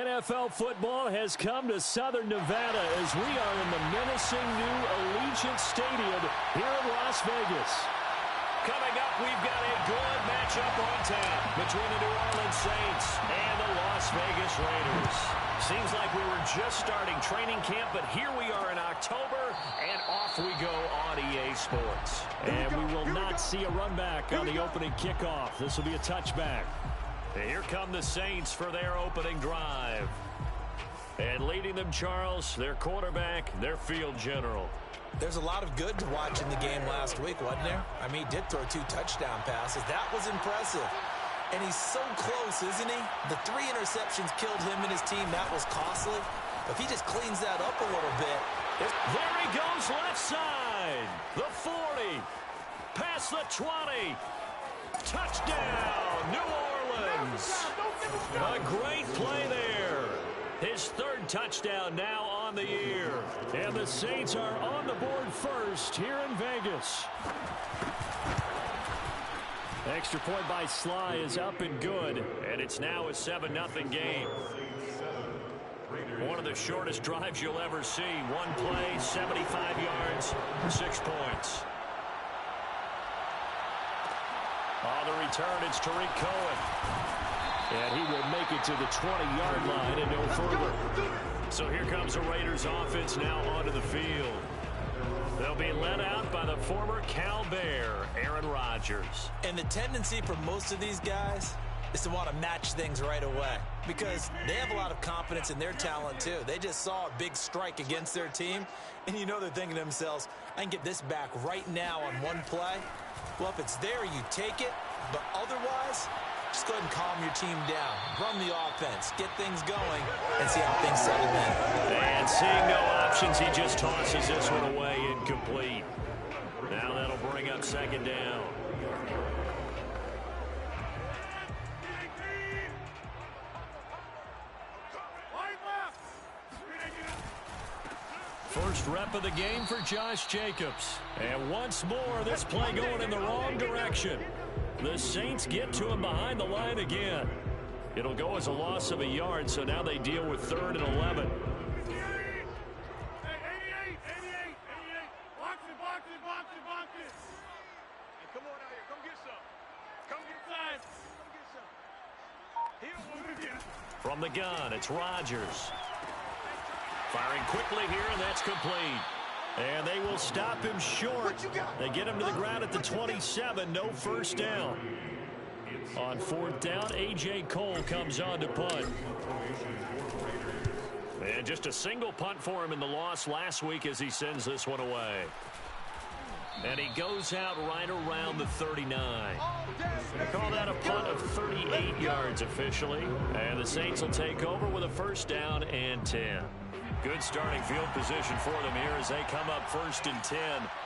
NFL football has come to Southern Nevada as we are in the menacing new Allegiant Stadium here in Las Vegas. Coming up, we've got a good matchup on tap between the New Orleans Saints and the Las Vegas Raiders. Seems like we were just starting training camp, but here we are in October, and off we go on EA Sports. And we will not see a run back on the opening kickoff. This will be a touchback. Here come the Saints for their opening drive. And leading them, Charles, their quarterback, their field general. There's a lot of good to watch in the game last week, wasn't there? I mean, he did throw 2 touchdown passes. That was impressive. And he's so close, isn't he? The 3 interceptions killed him and his team. That was costly. If he just cleans that up a little bit. There he goes left side. The 40. Past the 20. Touchdown, New Orleans. A great play there. His 3rd touchdown now on the year. And the Saints are on the board first here in Vegas. Extra point by Sly is up and good. And it's now a 7-0 game. One of the shortest drives you'll ever see. One play, 75 yards, 6 points. On the return, it's Tariq Cohen. And he will make it to the 20-yard line and no further. So here comes the Raiders offense now onto the field. They'll be led out by the former Cal Bear, Aaron Rodgers. And the tendency for most of these guys is to want to match things right away because they have a lot of confidence in their talent too. They just saw a big strike against their team, and you know they're thinking to themselves, I can get this back right now on one play. Well, if it's there, you take it, but otherwise, just go ahead and calm your team down. Run the offense, get things going, and see how things settle in. And seeing no options, he just tosses this one away incomplete. Now that'll bring up 2nd down. First rep of the game for Josh Jacobs. And once more, this play going in the wrong direction. The Saints get to him behind the line again. It'll go as a loss of a yard, so now they deal with 3rd and 11. From the gun, it's Rodgers. Firing quickly here, and that's complete. And they will stop him short. They get him to the ground at the 27. No first down. On 4th down, A.J. Cole comes on to punt. And just a single punt for him in the loss last week as he sends this one away. And he goes out right around the 39. They call that a punt of 38 yards officially. And the Saints will take over with a first down and 10. Good starting field position for them here as they come up 1st and 10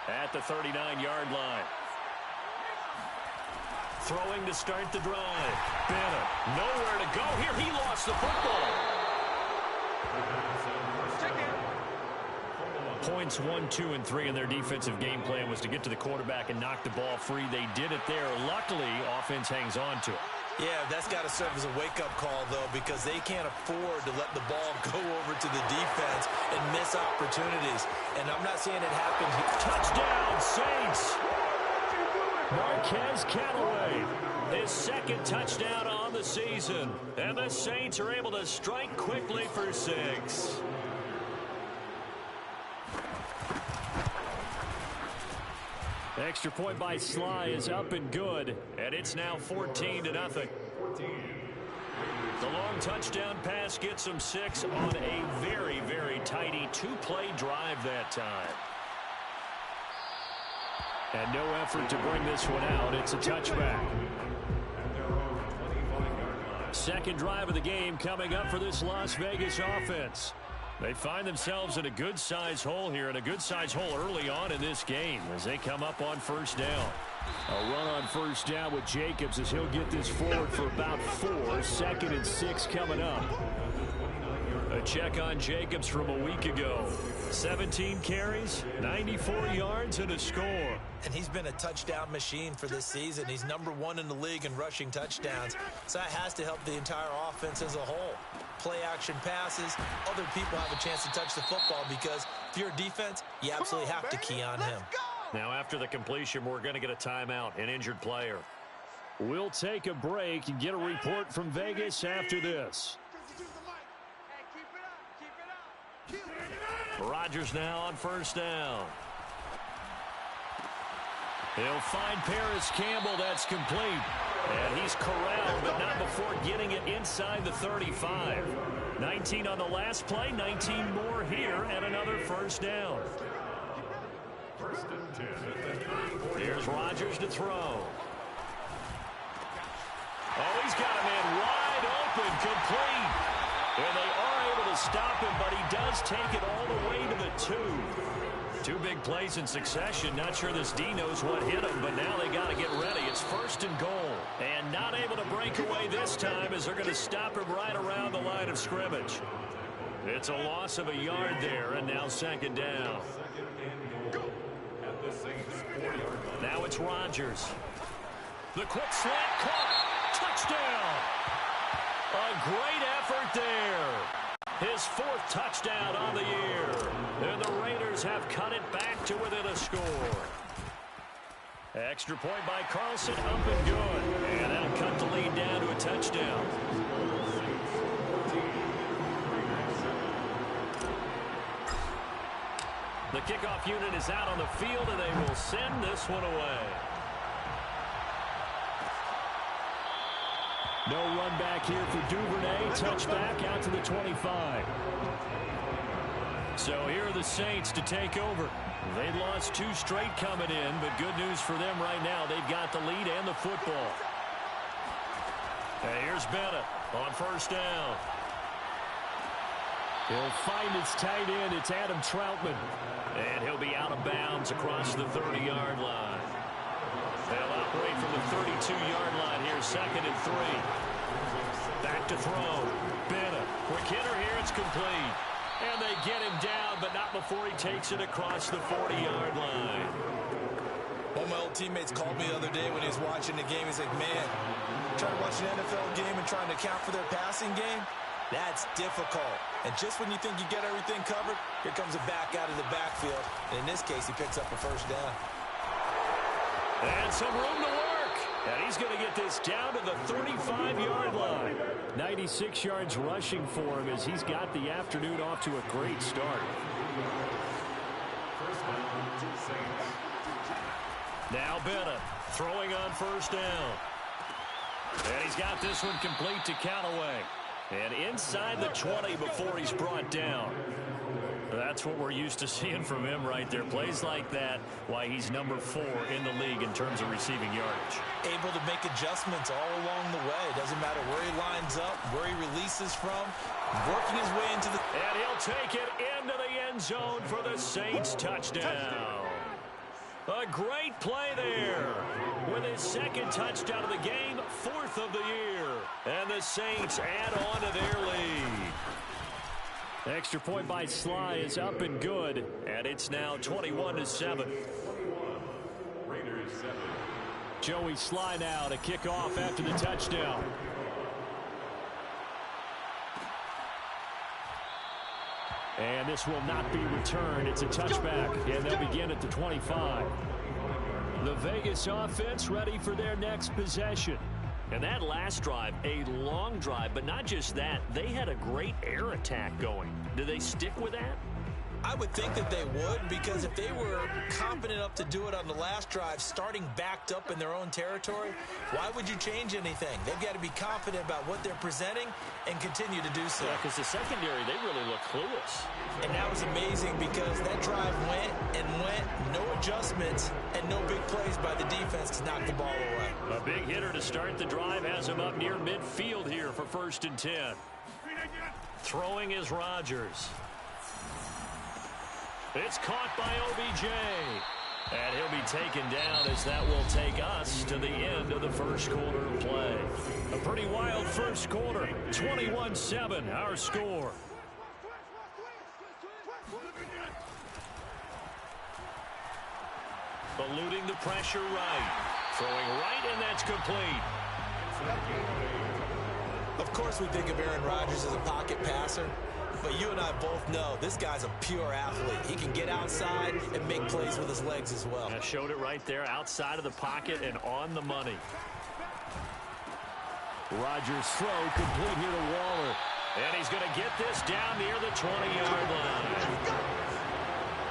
at the 39-yard line. Throwing to start the drive. Bennett, nowhere to go here. He lost the football. Points 1, 2, and 3 in their defensive game plan was to get to the quarterback and knock the ball free. They did it there. Luckily, offense hangs on to it. Yeah, that's got to serve as a wake-up call, though, because they can't afford to let the ball go over to the defense and miss opportunities. And I'm not saying it happened here. Touchdown, Saints! Marquez Callaway. His 2nd touchdown on the season. And the Saints are able to strike quickly for 6. Extra point by Sly is up and good. And it's now 14-0. The long touchdown pass gets them 6 on a very, very tidy 2-play drive that time. And no effort to bring this one out. It's a touchback. 2nd drive of the game coming up for this Las Vegas offense. They find themselves in a good-sized hole here, and a good-sized hole early on in this game as they come up on 1st down. A run on 1st down with Jacobs as he'll get this forward for about 4. 2nd and 6 coming up. A check on Jacobs from a week ago. 17 carries, 94 yards, and a score. And he's been a touchdown machine for this season. He's #1 in the league in rushing touchdowns. So that has to help the entire offense as a whole. Play action passes, other people have a chance to touch the football because if you're a defense, you absolutely have to key on him. Now after the completion, we're going to get a timeout, an injured player. We'll take a break and get a report from Vegas after this. Rodgers now on first down. He'll find Paris Campbell. That's complete. And he's corralled, but not before getting it inside the 35. 19 on the last play, 19 more here, and another first down. Here's Rodgers to throw. Oh, he's got a man wide open, complete. And they are able to stop him, but he does take it all the way to the 2. 2 big plays in succession. Not sure this D knows what hit him, but now they got to get ready. It's first and goal. And not able to break away this time as they're going to stop him right around the line of scrimmage. It's a loss of a yard there, and now second down. Now it's Rodgers. The quick slant caught. Touchdown. A great effort there. His 4th touchdown on the year. And the Raiders have cut it back to within a score. Extra point by Carlson, up and good. And that'll cut the lead down to a touchdown. The kickoff unit is out on the field, and they will send this one away. No run back here for Duvernay. Touchback out to the 25. So here are the Saints to take over. They lost 2 straight coming in, but good news for them right now. They've got the lead and the football. And here's Bennett on first down. He'll find his tight end. It's Adam Troutman. And he'll be out of bounds across the 30-yard line. They'll operate from the 32-yard line here, 2nd and 3. Back to throw. Bennett. Quick hitter here. It's complete. And they get him down, but not before he takes it across the 40-yard line. One of my old teammates called me the other day when he was watching the game. He's like, man, trying to watch an NFL game and trying to account for their passing game? That's difficult. And just when you think you get everything covered, here comes a back out of the backfield. And in this case, he picks up a first down. And some room to work. And he's going to get this down to the 35-yard line. 96 yards rushing for him as he's got the afternoon off to a great start. Now Bennett throwing on first down. And he's got this one complete to Callaway. And inside the 20 before he's brought down. That's what we're used to seeing from him right there. Plays like that, why he's number 4 in the league in terms of receiving yardage. Able to make adjustments all along the way. Doesn't matter where he lines up, where he releases from, working his way into the... And he'll take it into the end zone for the Saints touchdown. A great play there. With his 2nd touchdown of the game, 4th of the year. And the Saints add on to their lead. Extra point by Sly is up and good, and it's now 21-7. Joey Sly now to kick off after the touchdown. And this will not be returned. It's a touchback, and they'll begin at the 25. The Vegas offense ready for their next possession. And that last drive, a long drive, but not just that. They had a great air attack going. Do they stick with that? I would think that they would, because if they were competent enough to do it on the last drive, starting backed up in their own territory, why would you change anything? They've got to be confident about what they're presenting and continue to do so. Yeah, because the secondary, they really look clueless. And that was amazing because that drive went and went, no adjustments, and no big plays by the defense to knock the ball away. A big hitter to start the drive has him up near midfield here for 1st and 10. Throwing is Rodgers. It's caught by OBJ. And he'll be taken down as that will take us to the end of the first quarter of play. A pretty wild first quarter. 21-7, our score. Eluding the pressure right. Throwing right, and that's complete. Of course we think of Aaron Rodgers as a pocket passer, but you and I both know this guy's a pure athlete. He can get outside and make plays with his legs as well. I showed it right there, outside of the pocket and on the money. Rodgers' throw complete here to Waller. And he's going to get this down near the 20-yard line.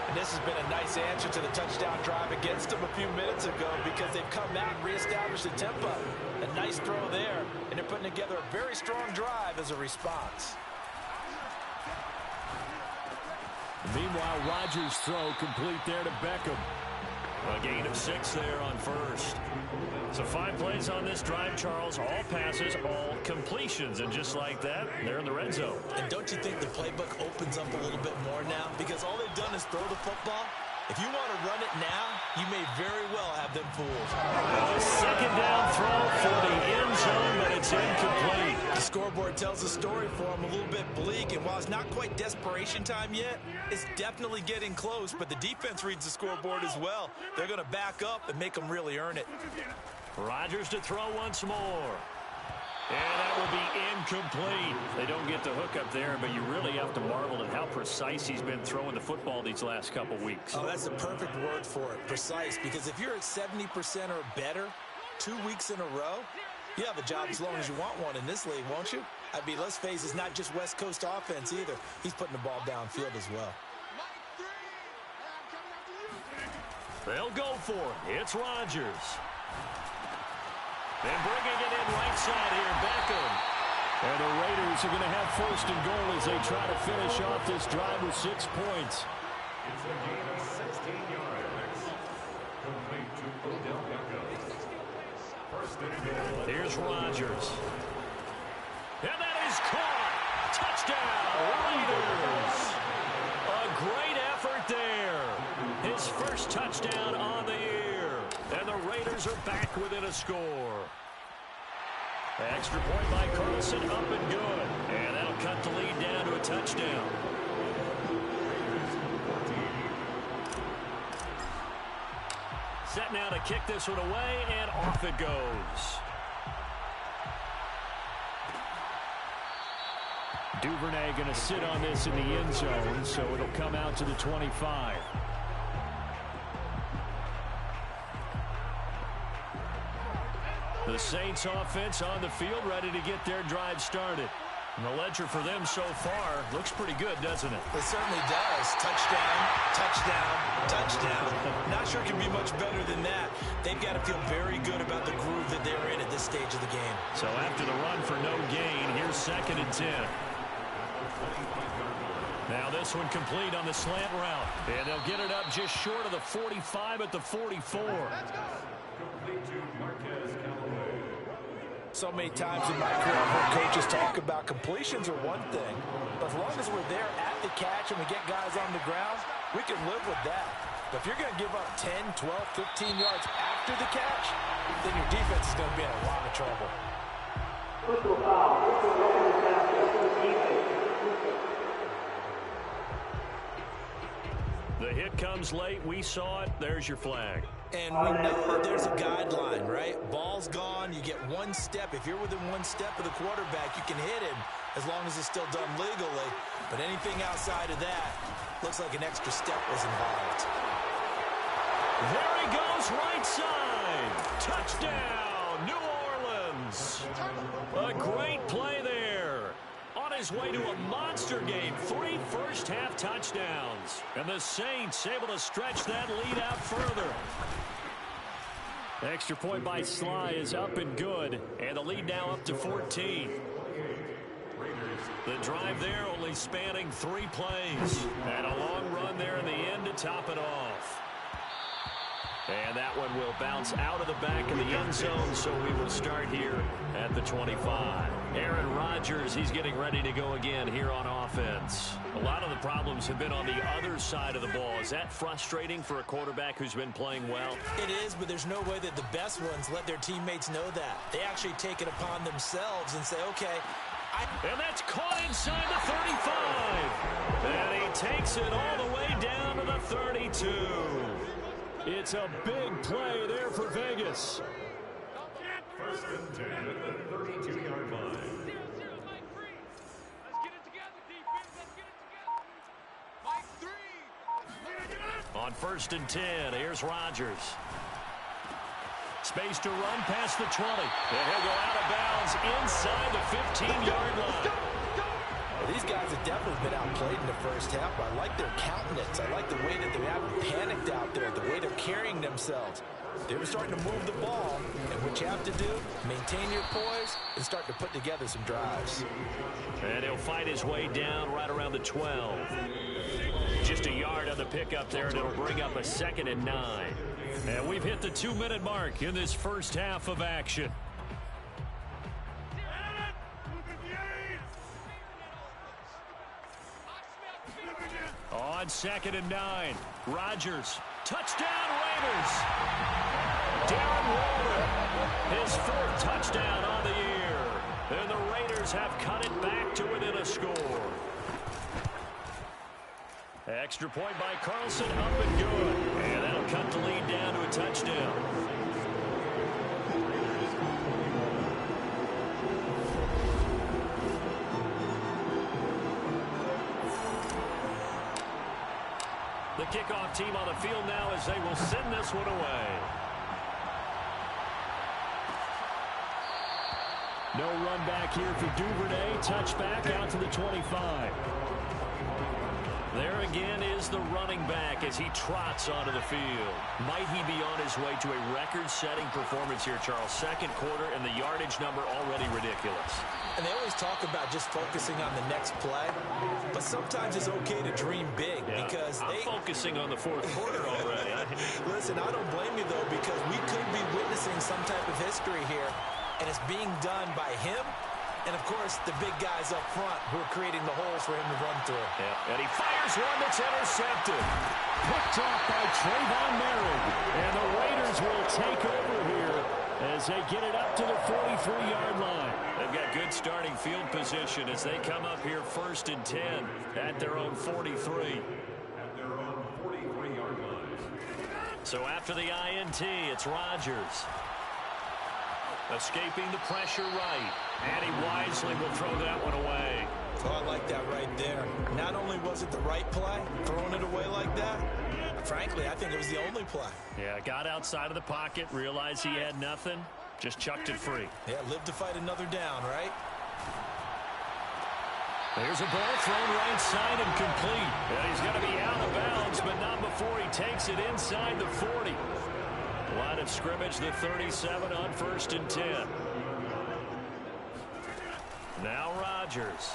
And this has been a nice answer to the touchdown drive against them a few minutes ago because they've come out and reestablished the tempo. A nice throw there, and they're putting together a very strong drive as a response. Meanwhile, Rodgers' throw complete there to Beckham. A gain of 6 there on first. So 5 plays on this drive, Charles. All passes, all completions. And just like that, they're in the red zone. And don't you think the playbook opens up a little bit more now? Because all they've done is throw the football. If you want to run it now, you may very well have them fooled. A second down throw for the end zone, but it's incomplete. The scoreboard tells a story for them a little bit bleak, and while it's not quite desperation time yet, it's definitely getting close, but the defense reads the scoreboard as well. They're going to back up and make them really earn it. Rodgers to throw once more. And that will be incomplete. They don't get the hook up there, but you really have to marvel at how precise he's been throwing the football these last couple weeks. Oh, that's the perfect word for it, precise, because if you're at 70% or better 2 weeks in a row, you have a job as long as you want one in this league, won't you? I mean, let's face it, it's not just West Coast offense either. He's putting the ball downfield as well. They'll go for it. It's Rodgers. And bringing it in right side here, Beckham. And the Raiders are going to have first and goal as they try to finish off this drive with 6 points. It's a gain of 16 yards. Complete to Odell Beckham. First and goal. Here's Rodgers. And that is caught. Touchdown, Raiders. A great effort there. His first touchdown on the year. And the Raiders are back within a score. Extra point by Carlson, up and good. And that'll cut the lead down to a touchdown. Set now to kick this one away, and off it goes. Duvernay going to sit on this in the end zone, so it'll come out to the 25. The Saints offense on the field, ready to get their drive started. And the ledger for them so far looks pretty good, doesn't it? It certainly does. Touchdown, touchdown, touchdown. Not sure it can be much better than that. They've got to feel very good about the groove that they're in at this stage of the game. So after the run for no gain, here's 2nd and 10. Now this one complete on the slant route. And they'll get it up just short of the 45 at the 44. So many times in my career, I've heard coaches talk about completions are one thing, but as long as we're there at the catch and we get guys on the ground, we can live with that. But if you're going to give up 10, 12, 15 yards after the catch, then your defense is going to be in a lot of trouble. The hit comes late. We saw it. There's your flag. And we know there's a guideline, right? Ball's gone. You get 1 step. If you're within 1 step of the quarterback, you can hit him as long as it's still done legally. But anything outside of that looks like an extra step was involved. There he goes, right side. Touchdown, New Orleans. A great play there. On his way to a monster game, 3 first-half touchdowns. And the Saints able to stretch that lead out further. Extra point by Sly is up and good. And the lead now up to 14. The drive there only spanning 3 plays. And a long run there in the end to top it off. And that one will bounce out of the back of the end zone, so we will start here at the 25. Aaron Rodgers, he's getting ready to go again here on offense. A lot of the problems have been on the other side of the ball. Is that frustrating for a quarterback who's been playing well? It is, but there's no way that the best ones let their teammates know that. They actually take it upon themselves and say, okay, and that's caught inside the 35. And he takes it all the way down to the 32. It's a big play there for Vegas. First and 10 at the 32-yard line. On first and 10, here's Rodgers. Space to run past the 20. And he'll go out of bounds inside the 15-yard line. Well, these guys have definitely been outplayed in the first half. I like their countenance. I like the way that they haven't panicked out there, the way they're carrying themselves. They were starting to move the ball, and what you have to do, maintain your poise and start to put together some drives. And he'll fight his way down right around the 12. Just a yard on the pickup there, and it'll bring up a 2nd and 9. And we've hit the 2-minute mark in this first half of action. On 2nd and 9, Rodgers, touchdown Raiders. Darren Waller, his 4th touchdown on the year. And the Raiders have cut it back to within a score. Extra point by Carlson, up and good. And that'll cut the lead down to a touchdown. The kickoff team on the field now as they will send this one away. No run back here for Duvernay. Touchback out to the 25. There again is the running back as he trots onto the field. Might he be on his way to a record-setting performance here, Charles? Second quarter, and the yardage number already ridiculous. And they always talk about just focusing on the next play, but sometimes it's okay to dream big because I'm focusing on the fourth quarter already. Listen, I don't blame you, though, because we could be witnessing some type of history here, and it's being done by him and, of course, the big guys up front who are creating the holes for him to run through. Yeah. And he fires one that's intercepted. Picked off by Trayvon Merrick. And the Raiders will take over here as they get it up to the 43-yard line. They've got good starting field position as they come up here 1st and 10 at their own 43. At their own 43-yard line. So after the INT, it's Rodgers. Escaping the pressure right. And he wisely will throw that one away. Oh, I like that right there. Not only was it the right play, throwing it away like that, frankly, I think it was the only play. Yeah, got outside of the pocket, realized he had nothing, just chucked it free. Yeah, live to fight another down, right? There's a ball thrown right side and complete. And he's going to be out of bounds, but not before he takes it inside the 40. Line of scrimmage, the 37 on 1st and 10. Now Rodgers.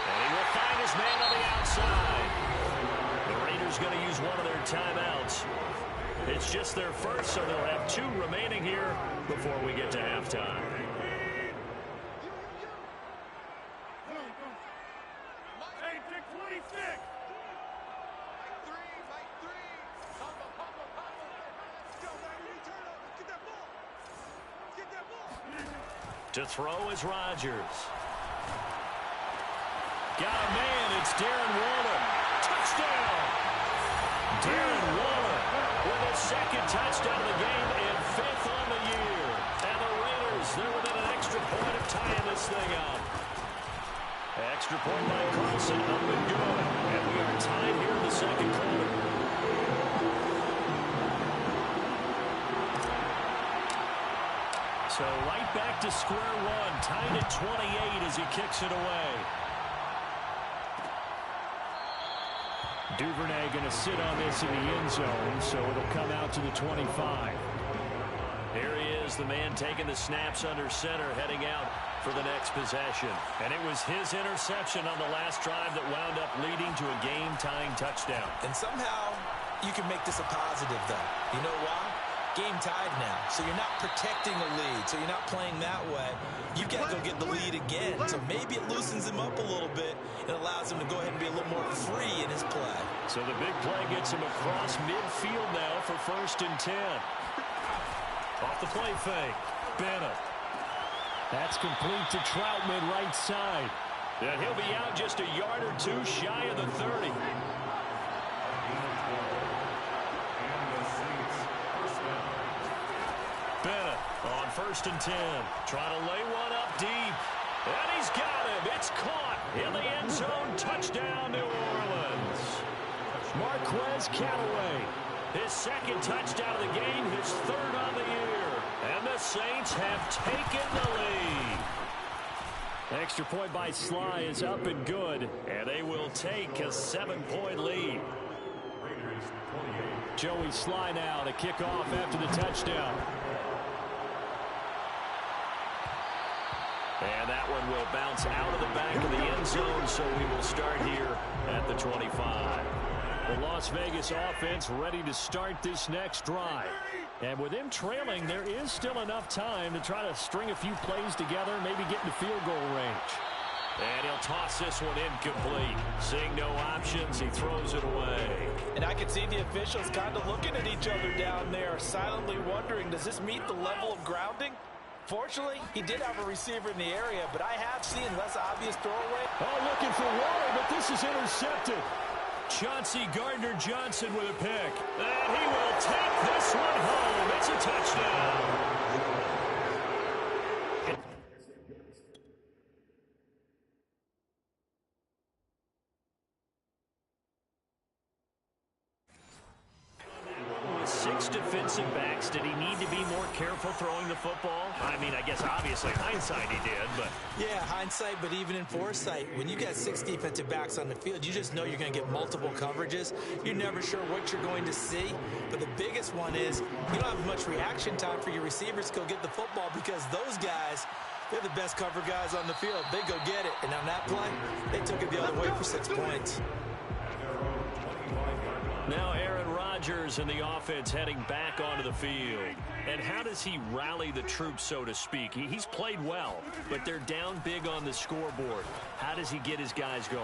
And he will find his man on the outside. The Raiders going to use one of their timeouts. It's just their first, so they'll have 2 remaining here before we get to halftime. To throw is Rodgers. Got a man, it's Darren Waller. Touchdown! Darren Waller with his 2nd touchdown of the game and 5th on the year. And the Raiders, they're within an extra point of tying this thing up. Extra point by Carlson, up and good. And we are tied here in the 2nd quarter. So right back to square one, tied at 28 as he kicks it away. Duvernay going to sit on this in the end zone, so it'll come out to the 25. Here he is, the man taking the snaps under center, heading out for the next possession. And it was his interception on the last drive that wound up leading to a game-tying touchdown. And somehow you can make this a positive, though. You know why? Game tied now, so you're not protecting a lead, so you're not playing that way. You've got to go get the lead again, so maybe it loosens him up a little bit and allows him to go ahead and be a little more free in his play. So the big play gets him across midfield now for 1st and 10. Off the play fake, Bennett. That's complete to Troutman right side. And he'll be out just a yard or 2 shy of the 30. On 1st and 10. Trying to lay one up deep. And he's got him. It's caught in the end zone. Touchdown, New Orleans. Marquez Callaway. His second touchdown of the game, his third on the year. And the Saints have taken the lead. Extra point by Sly is up and good. And they will take a 7-point lead. Joey Sly now to kick off after the touchdown. And that one will bounce out of the back of the end zone, so we will start here at the 25. The Las Vegas offense ready to start this next drive. And with them trailing, there is still enough time to try to string a few plays together, maybe get into field goal range. And he'll toss this one incomplete. Seeing no options, he throws it away. And I can see the officials kind of looking at each other down there, silently wondering, does this meet the level of grounding? Fortunately, he did have a receiver in the area, but I have seen less obvious throwaway. Oh, looking for water, but this is intercepted. Chauncey Gardner-Johnson with a pick. And he will take this one home. It's a touchdown. With 6 defensive backs, did he need to be more careful throwing the football? I mean, I guess obviously hindsight he did, but... Yeah, hindsight, but even in foresight, when you got 6 defensive backs on the field, you just know you're going to get multiple coverages. You're never sure what you're going to see. But the biggest one is you don't have much reaction time for your receivers to go get the football because those guys, they're the best cover guys on the field. They go get it. And on that play, they took it the other way for 6 points. Now Aaron Rodgers and the offense heading back onto the field. And how does he rally the troops, so to speak? He's played well, but they're down big on the scoreboard. How does he get his guys going?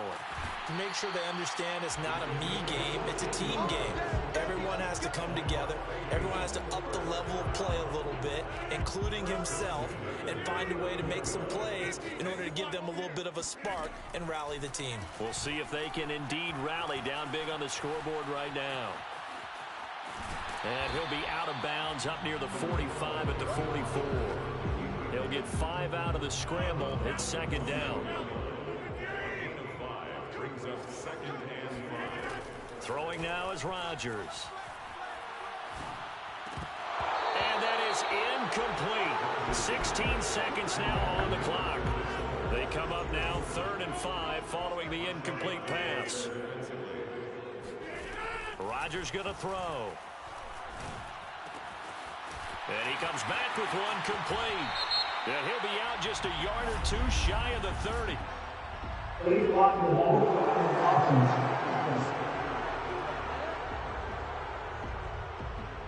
To make sure they understand it's not a me game, it's a team game. Everyone has to come together. Everyone has to up the level of play a little bit, including himself, and find a way to make some plays in order to give them a little bit of a spark and rally the team. We'll see if they can indeed rally down big on the scoreboard right now. And he'll be out of bounds up near the 45 at the 44. He'll get 5 out of the scramble. It's second down. Brings up 2nd and 5. Throwing now is Rodgers. And that is incomplete. 16 seconds now on the clock. They come up now 3rd and 5 following the incomplete pass. Rodgers going to throw. And he comes back with one complete. And he'll be out just a yard or 2 shy of the 30.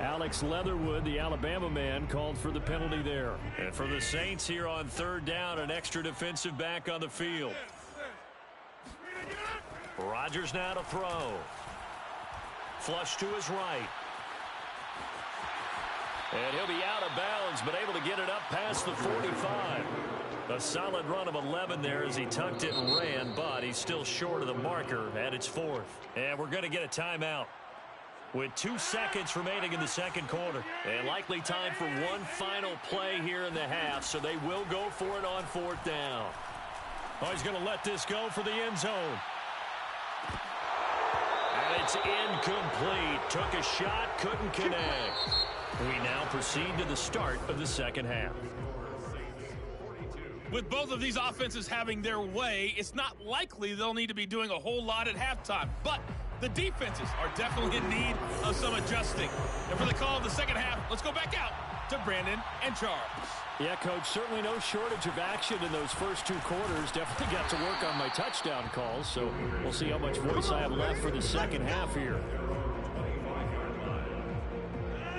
Alex Leatherwood, the Alabama man, called for the penalty there. And for the Saints here on 3rd down, an extra defensive back on the field. Rodgers now to throw. Flush to his right. And he'll be out of bounds, but able to get it up past the 45. A solid run of 11 there as he tucked it and ran, but he's still short of the marker at its 4th. And we're going to get a timeout with 2 seconds remaining in the second quarter. And likely time for one final play here in the half, so they will go for it on 4th down. Oh, he's going to let this go for the end zone. And it's incomplete. Took a shot, couldn't connect. We now proceed to the start of the second half. With both of these offenses having their way, it's not likely they'll need to be doing a whole lot at halftime. But the defenses are definitely in need of some adjusting. And for the call of the second half, let's go back out to Brandon and Charles. Yeah, Coach, certainly no shortage of action in those first 2 quarters. Definitely got to work on my touchdown calls, so we'll see how much voice I have left for the second half here.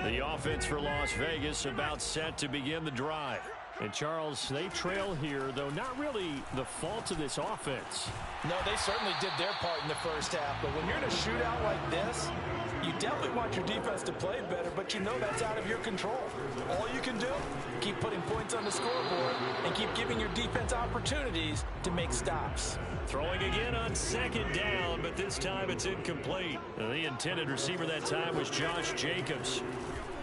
The offense for Las Vegas about set to begin the drive. And, Charles, they trail here, though not really the fault of this offense. No, they certainly did their part in the first half. But when you're in a shootout like this, you definitely want your defense to play better, but you know that's out of your control. All you can do, keep putting points on the scoreboard and keep giving your defense opportunities to make stops. Throwing again on 2nd down, but this time it's incomplete. The intended receiver that time was Josh Jacobs.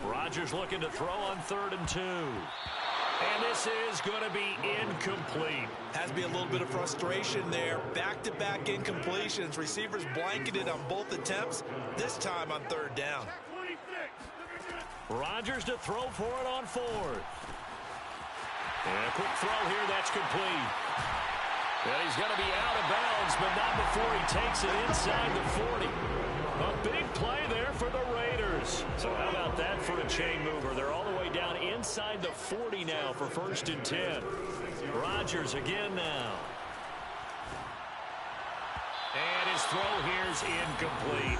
Rodgers looking to throw on 3rd and 2. And this is going to be incomplete. Has to be a little bit of frustration there. Back-to-back incompletions. Receivers blanketed on both attempts, this time on 3rd down. Rodgers to throw for it on 4th. And a quick throw here, that's complete. And he's going to be out of bounds, but not before he takes it inside the 40. A big play there for the Raiders. So how about that for a chain mover? They're all the way down inside the 40 now for 1st and 10. Rodgers again now. And his throw here is incomplete.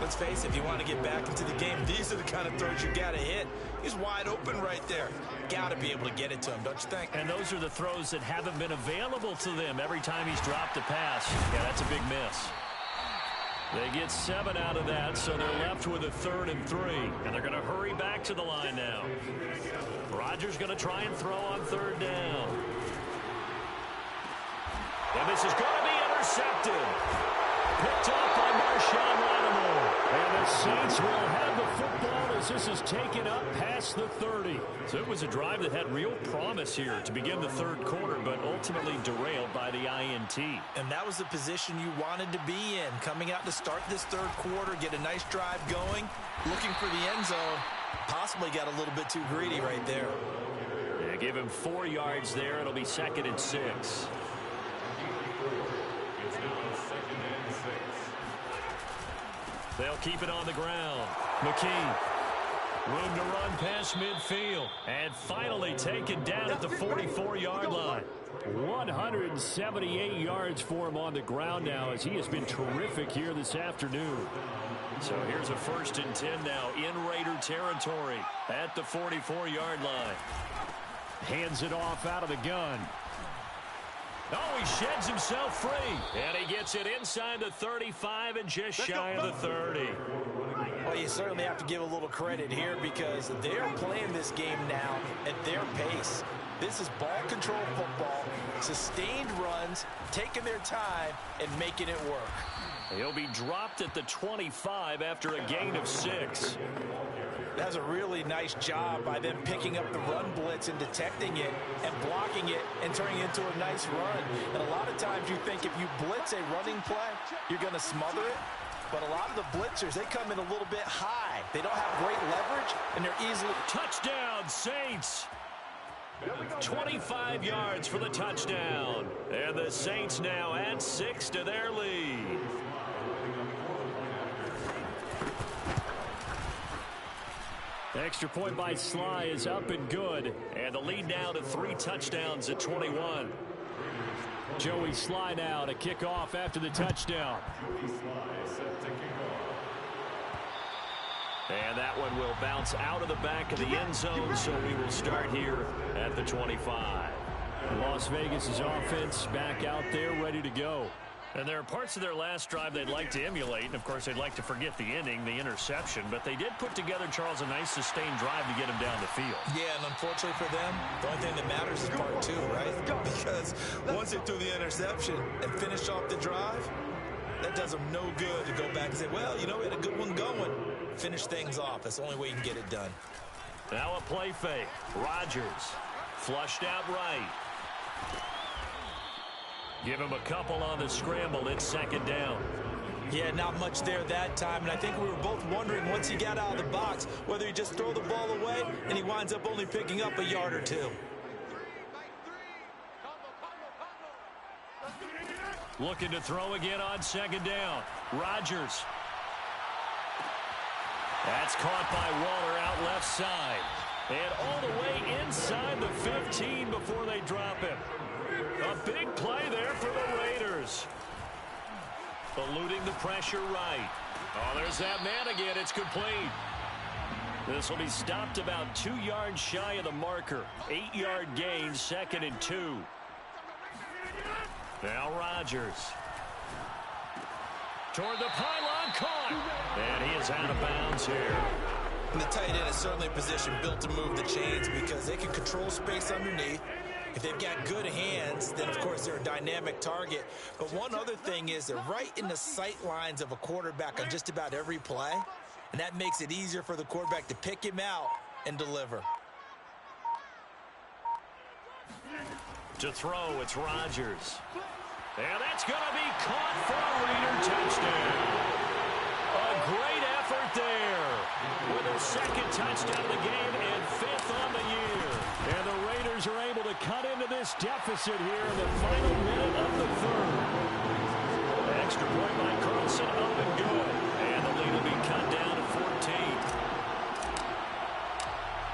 Let's face it, if you want to get back into the game, these are the kind of throws you got to hit. He's wide open right there. Got to be able to get it to him, don't you think? And those are the throws that haven't been available to them every time he's dropped a pass. Yeah, that's a big miss. They get 7 out of that, so they're left with a 3rd and 3. And they're going to hurry back to the line now. Rodgers going to try and throw on 3rd down. And this is going to be intercepted. Picked up by Marshawn Lattimore. And the Saints will have the football as this is taken up past the 30. So it was a drive that had real promise here to begin the 3rd quarter, but ultimately derailed by the INT. And that was the position you wanted to be in. Coming out to start this 3rd quarter, get a nice drive going, looking for the end zone. Possibly got a little bit too greedy right there. Yeah, give him 4 yards there. It'll be 2nd and 6. They'll keep it on the ground. McKee. Room to run past midfield. And finally taken down at the 44-yard line. 178 yards for him on the ground now as he has been terrific here this afternoon. So here's a 1st and 10 now in Raider territory at the 44-yard line. Hands it off out of the gun. Oh, he sheds himself free. And he gets it inside the 35 and just shy of the 30. Well, you certainly have to give a little credit here because they're playing this game now at their pace. This is ball control football, sustained runs, taking their time, and making it work. He'll be dropped at the 25 after a gain of 6. That's a really nice job by them picking up the run blitz and detecting it and blocking it and turning it into a nice run. And a lot of times you think if you blitz a running play, you're going to smother it. But a lot of the blitzers, they come in a little bit high. They don't have great leverage, and they're easily... Touchdown, Saints! 25 yards for the touchdown. And the Saints now add 6 to their lead. Extra point by Sly is up and good. And the lead now to 3 touchdowns at 21. Joey Sly now to kick off after the touchdown. And that one will bounce out of the back of the end zone, so we will start here at the 25. Las Vegas' offense back out there ready to go. And there are parts of their last drive they'd like to emulate. And, of course, they'd like to forget the inning, the interception. But they did put together, Charles, a nice sustained drive to get him down the field. Yeah, and unfortunately for them, the only thing that matters is part 2, right? Because once they threw the interception and finished off the drive, that does them no good to go back and say, well, you know, we had a good one going. Finish things off. That's the only way you can get it done. Now a play fake. Rodgers flushed out right. Give him a couple on the scramble. It's 2nd down. Yeah, not much there that time. And I think we were both wondering once he got out of the box whether he just throw the ball away and he winds up only picking up a yard or 2. Looking to throw again on 2nd down. Rodgers. That's caught by Waller out left side. And all the way inside the 15 before they drop him. A big play there for the Raiders. Eluding the pressure right. Oh, there's that man again. It's complete. This will be stopped about 2 yards shy of the marker. 8-yard gain, 2nd and 2. Now Rodgers. Toward the pylon, caught. And he is out of bounds here. And the tight end is certainly a position built to move the chains because they can control space underneath. If they've got good hands, then, of course, they're a dynamic target. But one other thing is they're right in the sight lines of a quarterback on just about every play. and that makes it easier for the quarterback to pick him out and deliver. To throw, it's Rodgers. And that's going to be caught for a Raider touchdown. A great effort there with a second touchdown of the game and 5th on the year. And the Raiders are able to cut into this deficit here in the final minute of the 3rd. Extra point by Carlson, up and good. And the lead will be cut down to 14.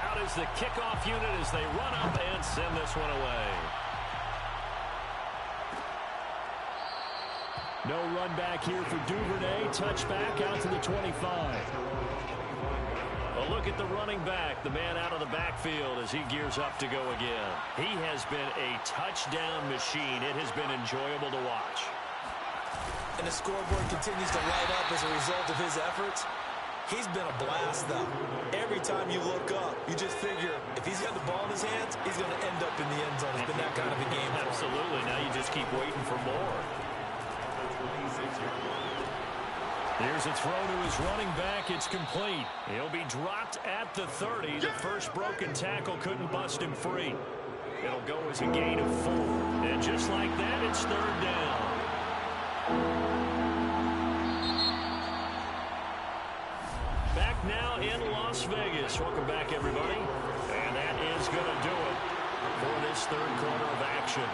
Out is the kickoff unit as they run up and send this one away. No run back here for Duvernay. Touchback out to the 25. A look at the running back, the man out of the backfield as he gears up to go again. He has been a touchdown machine. It has been enjoyable to watch. And the scoreboard continues to light up as a result of his efforts. He's been a blast, though. Every time you look up, you just figure if he's got the ball in his hands, he's going to end up in the end zone. It's been that kind of a game. Absolutely. Now you just keep waiting for more. Here's a throw to his running back. It's complete. He'll be dropped at the 30. The first broken tackle couldn't bust him free. It'll go as a gain of 4. And just like that, it's 3rd down. Back now in Las Vegas. Welcome back, everybody. And that is going to do it for this 3rd quarter of action.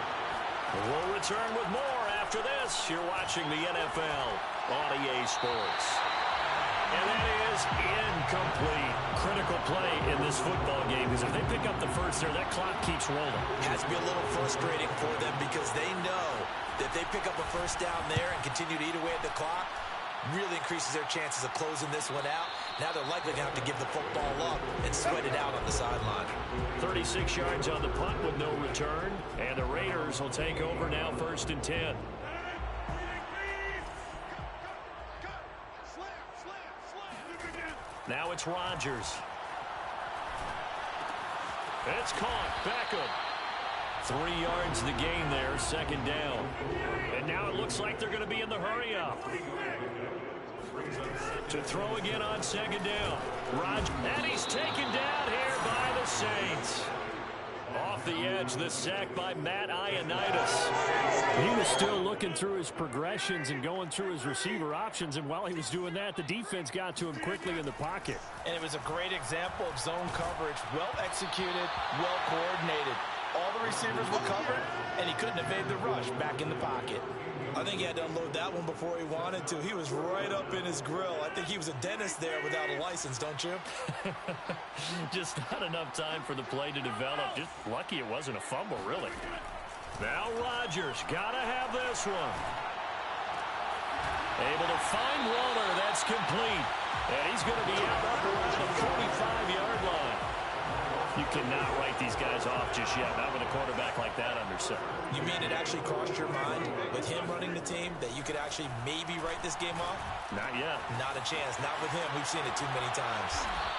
We'll return with more after this. You're watching the NFL on EA Sports. And that is incomplete. Critical play in this football game because if they pick up the first there, that clock keeps rolling. It has to be a little frustrating for them because they know that if they pick up a first down there and continue to eat away at the clock, really increases their chances of closing this one out. Now they're likely to have to give the football up and sweat it out on the sideline. 36 yards on the punt with no return. And the Raiders will take over now 1st and 10. Now it's Rodgers. It's caught. Beckham. 3 yards the gain there. 2nd down. And now it looks like they're going to be in the hurry up. To throw again on 2nd down. Rodgers. And he's taken down here by the Saints. Off the edge, the sack by Matt Ioannidis. He was still looking through his progressions and going through his receiver options, and while he was doing that, the defense got to him quickly in the pocket. And it was a great example of zone coverage. Well executed, well coordinated. All the receivers were covered, and he couldn't evade the rush back in the pocket. I think he had to unload that one before he wanted to. He was right up in his grill. I think he was a dentist there without a license, don't you? Just not enough time for the play to develop. Just lucky it wasn't a fumble, really. Now Rodgers, gotta have this one. Able to find Waller, that's complete. And he's going to be out up around the 45-yard line. You cannot write these guys off just yet, not with a quarterback like that under center. You mean it actually crossed your mind with him running the team that you could actually maybe write this game off? Not yet. Not a chance. Not with him. We've seen it too many times.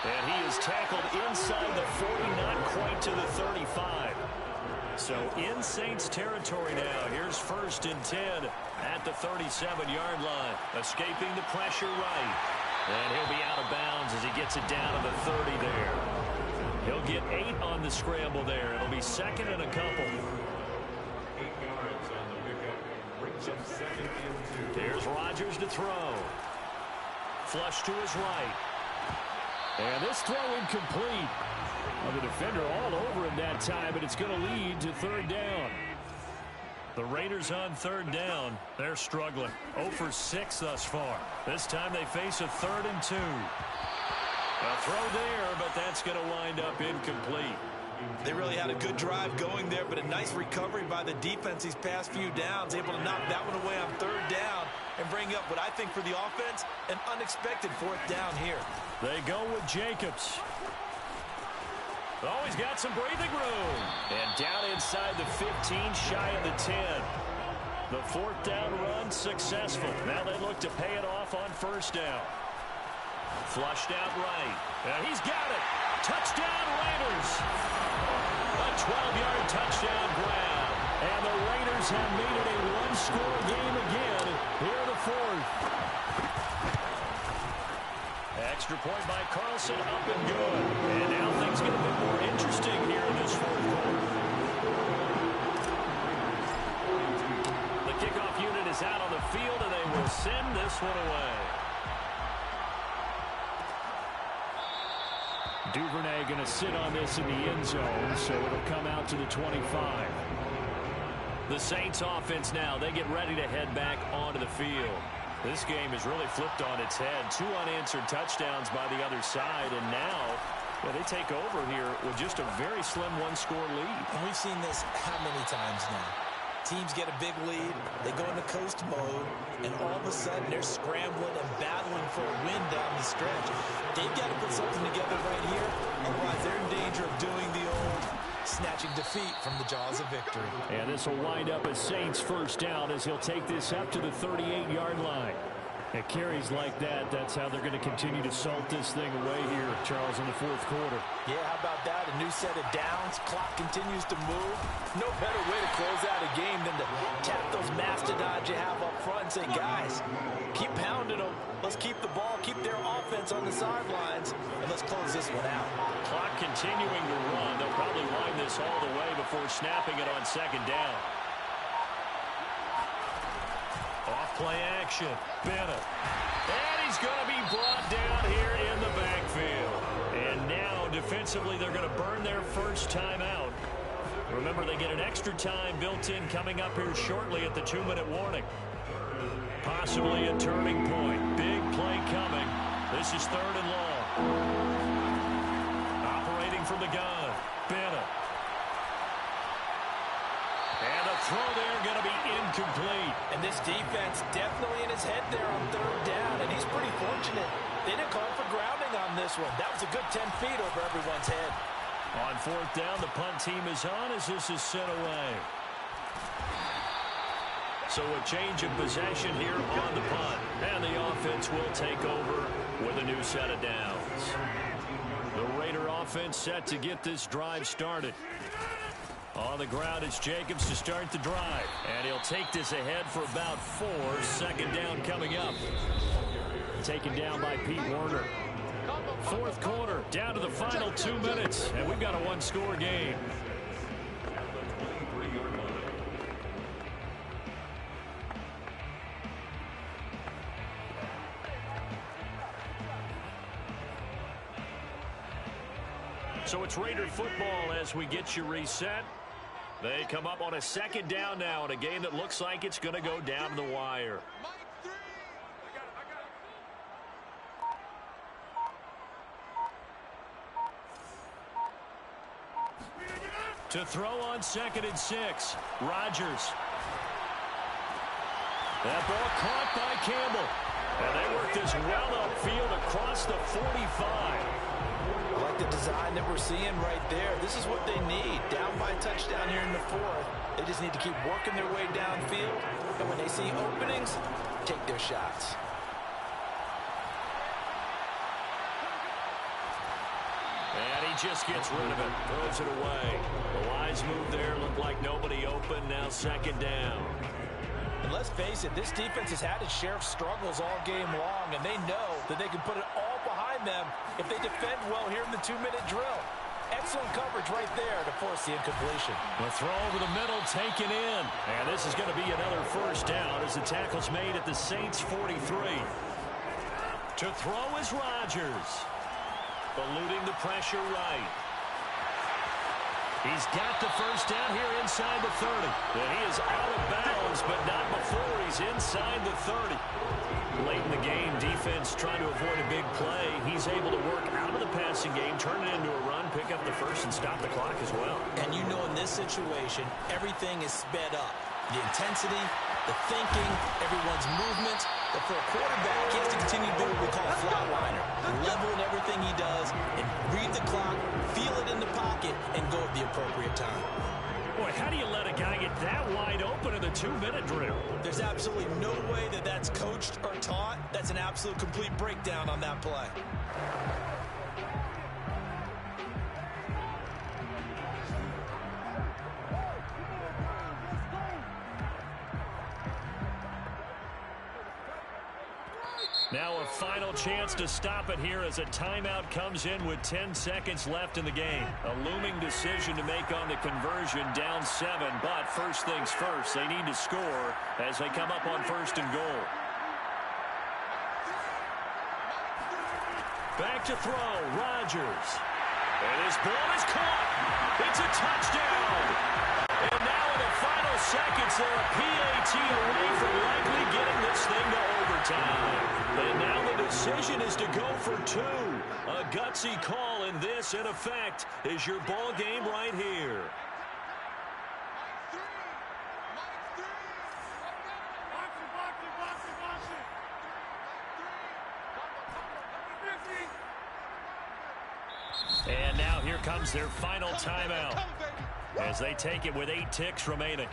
And he is tackled inside the 40, not quite to the 35. So in Saints territory now. Here's 1st and 10 at the 37-yard line. Escaping the pressure right. And he'll be out of bounds as he gets it down to the 30 there. He'll get 8 on the scramble there. It'll be 2nd and a couple. 8 yards on the pickup. Brings up 2nd and 2. Here's Rodgers to throw. Flush to his right. And this throw incomplete. Well, the defender all over him that time, but it's going to lead to 3rd down. The Raiders on 3rd down. They're struggling. 0 for 6 thus far. This time they face a 3rd and 2. A throw there, but that's going to wind up incomplete. They really had a good drive going there, but a nice recovery by the defense these past few downs, able to knock that one away on 3rd down and bring up what I think for the offense, an unexpected 4th down here. They go with Jacobs. Oh, he's got some breathing room. And down inside the 15, shy of the 10. The 4th down run successful. Now they look to pay it off on 1st down. Flushed out right. And he's got it. Touchdown Raiders. A 12-yard touchdown grab. And the Raiders have made it a one-score game again here in the 4th. Extra point by Carlson, up and good. And now things get a bit more interesting here in this fourth quarter. The kickoff unit is out on the field, and they will send this one away. Duvernay going to sit on this in the end zone, so it'll come out to the 25. The Saints offense now, they get ready to head back onto the field. This game is really flipped on its head. 2 unanswered touchdowns by the other side, and now they take over here with just a very slim one-score lead. And we've seen this how many times now? Teams get a big lead, they go into coast mode, and all of a sudden they're scrambling and battling for a win down the stretch. They've got to put something together right here, otherwise they're in danger of doing the old snatching defeat from the jaws of victory. And this will wind up a Saints first down as he'll take this up to the 38-yard line. At carries like that, that's how they're going to continue to salt this thing away here, Charles, in the fourth quarter. Yeah, how about that? A new set of downs. Clock continues to move. No better way to close out a game than to tap those mastodons you have up front and say, guys, keep pounding them. Let's keep the ball, keep their offense on the sidelines, and let's close this one out. Clock continuing to run. They'll probably wind this all the way before snapping it on second down. Off-play action. Bennett. And he's going to be brought down here in the backfield. And now, defensively, they're going to burn their first time out. Remember, they get an extra time built in coming up here shortly at the 2-minute warning. Possibly a turning point. Big play coming. This is 3rd and long. Operating from the gun. Bennett. And the throw there going to be incomplete. And this defense definitely in his head there on 3rd down, and he's pretty fortunate. They didn't call for grounding on this one. That was a good 10 feet over everyone's head. On 4th down, the punt team is on as this is sent away. So a change of possession here on the punt. And the offense will take over with a new set of downs. The Raider offense set to get this drive started. On the ground, it's Jacobs to start the drive. And he'll take this ahead for about 4. 2nd down coming up. Taken down by Pete Werner. 4th quarter, down to the final 2 minutes. And we've got a one-score game. So it's Raider football as we get you reset. They come up on a 2nd down now in a game that looks like it's going to go down to the wire. To throw on 2nd and 6. Rodgers. That ball caught by Campbell. And they work this well upfield across the 45. I like the design that we're seeing right there. This is what they need. Down by a touchdown here in the 4th. They just need to keep working their way downfield. And when they see openings, take their shots. And he just gets rid of it. Throws it away. The wise move there. Looked like nobody open. Now 2nd down. And let's face it, this defense has had its share of struggles all game long, and they know that they can put it all behind them if they defend well here in the 2-minute drill. Excellent coverage right there to force the incompletion. The throw over the middle taken in. And this is going to be another first down as the tackle's made at the Saints 43. To throw is Rodgers. Eluding the pressure right. He's got the first down here inside the 30. And he is out of bounds, but not before he's inside the 30. Late in the game, defense trying to avoid a big play. He's able to work out of the passing game, turn it into a run, pick up the first, and stop the clock as well. And you know in this situation, everything is sped up. The intensity, the thinking, everyone's movements. But for a quarterback, he has to continue to do what we call a flatliner. Level in everything he does and read the clock, feel it in the pocket, and go at the appropriate time. Boy, how do you let a guy get that wide open in the 2-minute drill? There's absolutely no way that that's coached or taught. That's an absolute complete breakdown on that play. Now Now a final chance to stop it here as a timeout comes in with 10 seconds left in the game. A looming decision to make on the conversion, down 7. But first things first, they need to score as they come up on 1st and goal. Back to throw, Rodgers. And his ball is caught. It's a touchdown. And now in the final seconds, they're a PAT away from likely getting this thing to overtime. And now the decision is to go for 2. A gutsy call, and this, in effect, is your ball game right here. And now here comes their final timeout as they take it with 8 ticks remaining.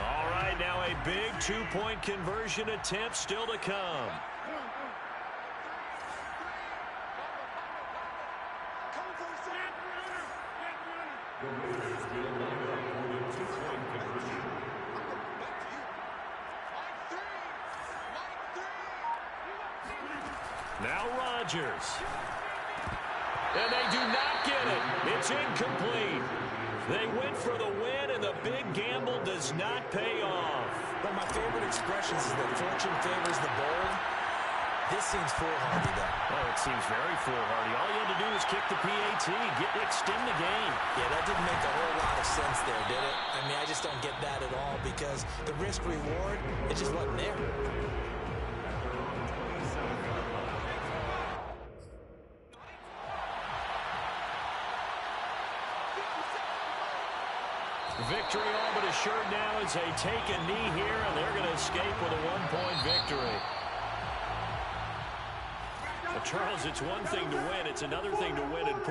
All right, now a big 2-point conversion attempt still to come. Now Rodgers. And they do not get it. It's incomplete. They went for the win, and the big gamble does not pay off. One of my favorite expressions is that fortune favors the bold. This seems foolhardy, though. Oh, it seems very foolhardy. All you had to do was kick the PAT, extend the game. Yeah, that didn't make a whole lot of sense there, did it? I mean, I just don't get that at all because the risk-reward, it just wasn't there. Victory all but assured now as they take a knee here, and they're going to escape with a 1-point victory. Well, Charles, it's one thing to win. It's another thing to win and put